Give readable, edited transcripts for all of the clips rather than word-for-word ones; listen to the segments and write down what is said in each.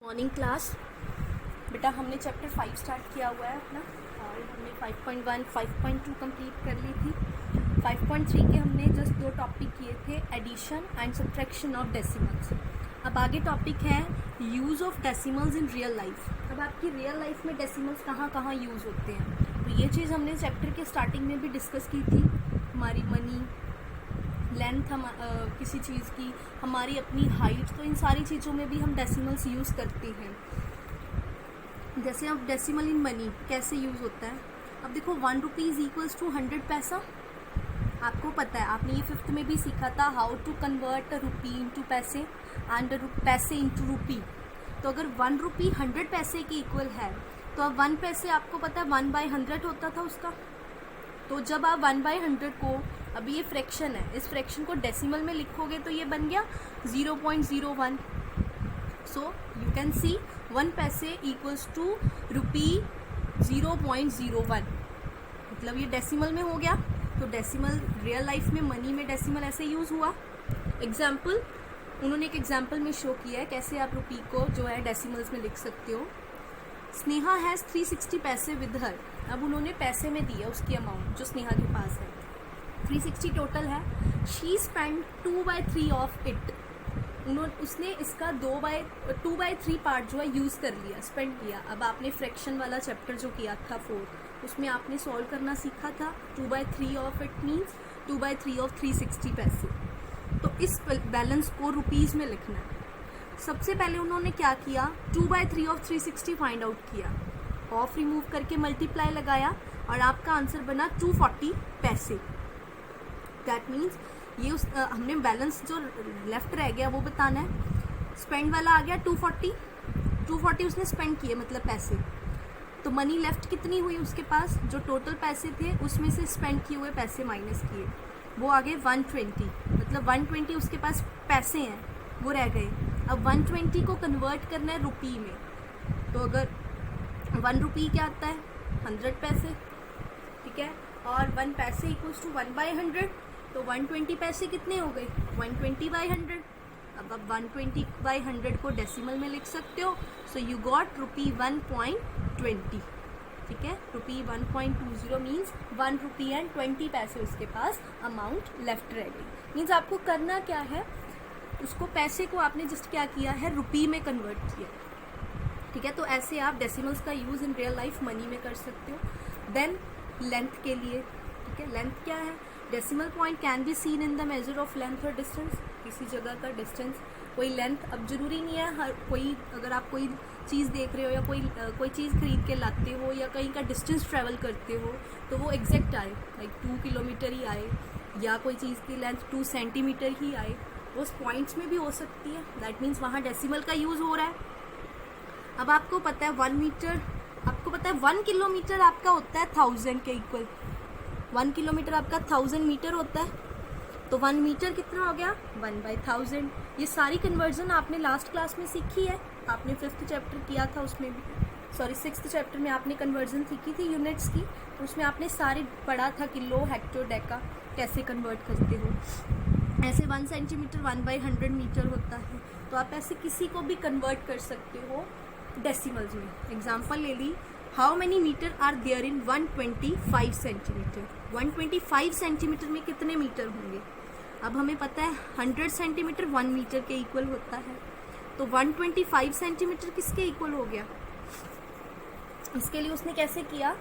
Morning class. बेटा हमने chapter 5 start किया हुआ है अपना और हमने 5.1 5.2 कंप्लीट कर ली थी। 5.3 के हमने जस्ट 2 टॉपिक किए थे, addition and subtraction of decimals. अब आगे टॉपिक है use of decimals in real life. अब आपकी रियल लाइफ में डेसिमल्स कहाँ कहाँ यूज़ होते हैं, तो ये चीज़ हमने चैप्टर के स्टार्टिंग में भी डिस्कस की थी। हमारी मनी, लेंथ, हम किसी चीज़ की, हमारी अपनी हाइट, तो इन सारी चीज़ों में भी हम डेसिमल्स यूज़ करते हैं। जैसे अब डेसिमल इन मनी कैसे यूज़ होता है। अब देखो 1 रुपीज़ इक्वल्स टू 100 पैसा। आपको पता है, आपने ये 5th में भी सीखा था how to convert rupee into पैसे एंड पैसे इंटू रुपी। तो अगर 1 रुपी 100 पैसे के इक्वल है तो अब 1 पैसे आपको पता है 1/100 होता था उसका। तो जब आप 1/100 को, अभी ये फ्रैक्शन है, इस फ्रैक्शन को डेसिमल में लिखोगे तो ये बन गया 0.01। सो यू कैन सी 1 पैसे इक्वल्स टू रुपी 0.01, मतलब ये डेसिमल में हो गया। तो डेसिमल रियल लाइफ में, मनी में डेसिमल ऐसे यूज़ हुआ। एग्जाम्पल, उन्होंने एक एग्जाम्पल में शो किया है कैसे आप रुपी को जो है डेसिमल्स में लिख सकते हो। स्नेहा हैज़ 360 पैसे विद हर। अब उन्होंने पैसे में दिया उसकी अमाउंट जो स्नेहा के पास है, 360 टोटल है। She spend 2/3 of it. उसने इसका 2/3 पार्ट जो है यूज़ कर लिया, स्पेंड किया। अब आपने फ्रैक्शन वाला चैप्टर जो किया था 4, उसमें आपने सॉल्व करना सीखा था। 2/3 ऑफ इट मीन्स 2/3 ऑफ 360 पैसे। तो इस बैलेंस को रुपीज़ में लिखना है। सबसे पहले उन्होंने क्या किया, 2/3 ऑफ 360 फाइंड आउट किया, ऑफ रिमूव करके मल्टीप्लाई लगाया और आपका आंसर बना 240 पैसे। दैट मीन्स ये हमने बैलेंस जो लेफ्ट रह गया वो बताना है। स्पेंड वाला आ गया 240 उसने स्पेंड किए, मतलब पैसे। तो मनी लेफ्ट कितनी हुई उसके पास, जो टोटल पैसे थे उसमें से स्पेंड किए हुए पैसे माइनस किए, वो आ गए 120, मतलब 120 उसके पास पैसे हैं वो रह गए। अब 120 को कन्वर्ट करना है रुपी में, तो अगर 1 रुपी क्या आता है 100 पैसे, ठीक है, और 1 पैसे इक्वल्स टू 1/100, तो 120 पैसे कितने हो गए 120/100। अब आप 120/100 को डेसिमल में लिख सकते हो। सो यू गॉट रुपी 1.20, ठीक है। रुपी 1.20 मीन्स 1 रुपी एंड 20 पैसे उसके पास अमाउंट लेफ्ट रह गई। मीन्स आपको करना क्या है, उसको पैसे को आपने जस्ट क्या किया है, रुपी में कन्वर्ट किया, ठीक है। तो ऐसे आप डेसिमल्स का use in real life money में कर सकते हो। देन लेंथ के लिए, ठीक है, लेंथ क्या है, decimal point can be seen in the measure of length और डिस्टेंस। किसी जगह का डिस्टेंस, कोई लेंथ, अब जरूरी नहीं है हर कोई, अगर आप कोई चीज़ देख रहे हो या कोई चीज़ खरीद के लाते हो या कहीं का डिस्टेंस ट्रैवल करते हो तो वो एग्जैक्ट आए, लाइक 2 किलोमीटर ही आए, या कोई चीज़ की लेंथ 2 सेंटीमीटर ही आए, उस पॉइंट्स में भी हो सकती है। दैट मीन्स वहाँ डेसिमल का यूज़ हो रहा है। अब आपको पता है 1 मीटर, आपको पता है 1 किलोमीटर आपका होता है 1000 के इक्वल। 1 किलोमीटर आपका 1000 मीटर होता है, तो 1 मीटर कितना हो गया 1/1000। ये सारी कन्वर्जन आपने लास्ट क्लास में सीखी है, आपने 5th चैप्टर किया था, उसमें भी 6th चैप्टर में आपने कन्वर्जन सीखी थी यूनिट्स की, तो उसमें आपने सारे पढ़ा था किलो, हेक्टर, डेका कैसे कन्वर्ट करते हो। ऐसे 1 सेंटीमीटर 1/100 मीटर होता है, तो आप ऐसे किसी को भी कन्वर्ट कर सकते हो डेसिमल्स में। एग्जाम्पल ले ली, how many metre are there in 125 centimetre. 125 centimetre में कितने मीटर होंगे। अब हमें पता है 100 सेंटीमीटर 1 मीटर के इक्वल होता है, तो 125 सेंटीमीटर किसके इक्वल हो गया। इसके लिए उसने कैसे किया,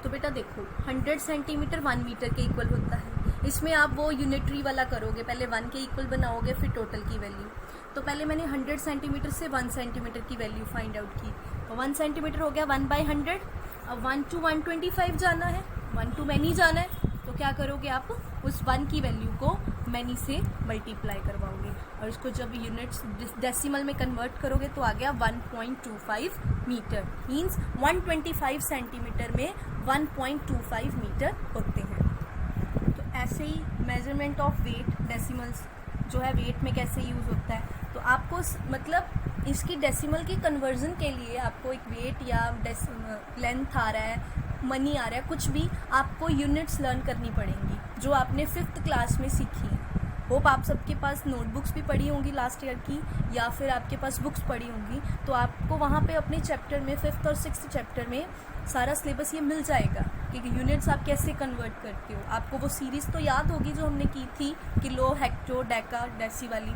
तो बेटा देखो 100 सेंटीमीटर 1 मीटर के इक्वल होता है। इसमें आप वो यूनिटरी वाला करोगे, पहले 1 के इक्वल बनाओगे फिर टोटल की वैल्यू। तो पहले मैंने 100 सेंटीमीटर से 1 सेंटीमीटर की वैल्यू फाइंड आउट की, तो 1 सेंटीमीटर हो गया 1/100। अब 1 to 125 जाना है, 1 to मैनी जाना है, तो क्या करोगे आप, उस 1 की वैल्यू को मैनी से मल्टीप्लाई करवाओगे और इसको जब यूनिट्स डेसिमल में कन्वर्ट करोगे तो आ गया 1.25 मीटर। मीन्स 125 सेंटीमीटर में 1.25 मीटर होते हैं। तो ऐसे ही मेजरमेंट ऑफ वेट, डेसिमल्स जो है वेट में कैसे यूज़ होता है। तो आपको मतलब इसकी डेसिमल की कन्वर्जन के लिए आपको एक वेट या लेंथ आ रहा है, मनी आ रहा है, कुछ भी आपको यूनिट्स लर्न करनी पड़ेंगी जो आपने 5th क्लास में सीखी है। होप आप सबके पास नोटबुक्स भी पढ़ी होंगी लास्ट ईयर की, या फिर आपके पास बुक्स पढ़ी होंगी, तो आपको वहाँ पे अपने चैप्टर में 5th और 6th चैप्टर में सारा सिलेबस ये मिल जाएगा कि यूनिट्स आप कैसे कन्वर्ट करते हो। आपको वो सीरीज़ तो याद होगी जो हमने की थी, किलो, हेक्टो, डेका, डेसी वाली,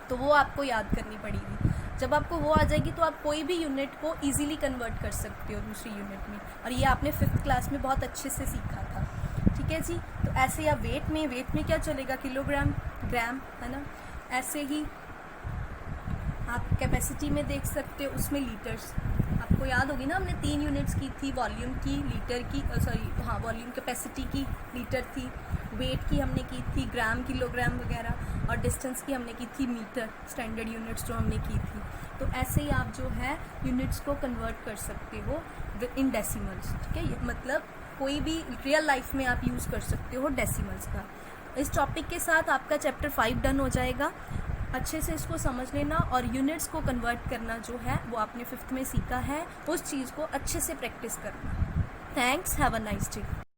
तो वो आपको याद करनी पड़ेगी। जब आपको वो आ जाएगी तो आप कोई भी यूनिट को इजीली कन्वर्ट कर सकते हो दूसरी यूनिट में, और ये आपने 5th क्लास में बहुत अच्छे से सीखा था। ठीक है जी। तो ऐसे या वेट में क्या चलेगा, किलोग्राम, ग्राम, है ना। ऐसे ही आप कैपेसिटी में देख सकते हो, उसमें लीटर्स आपको याद होगी ना, हमने 3 यूनिट्स की थी, वॉल्यूम की, लीटर की, वॉल्यूम कैपेसिटी की लीटर थी, वेट की हमने की थी ग्राम, किलोग्राम वगैरह, और डिस्टेंस की हमने की थी मीटर, स्टैंडर्ड यूनिट्स जो हमने की थी। तो ऐसे ही आप जो है यूनिट्स को कन्वर्ट कर सकते हो इन डेसिमल्स। ठीक है, ये मतलब कोई भी रियल लाइफ में आप यूज़ कर सकते हो डेसिमल्स का। इस टॉपिक के साथ आपका चैप्टर 5 डन हो जाएगा। अच्छे से इसको समझ लेना, और यूनिट्स को कन्वर्ट करना जो है वो आपने 5th में सीखा है, उस चीज़ को अच्छे से प्रैक्टिस करना। Thanks, have a nice day.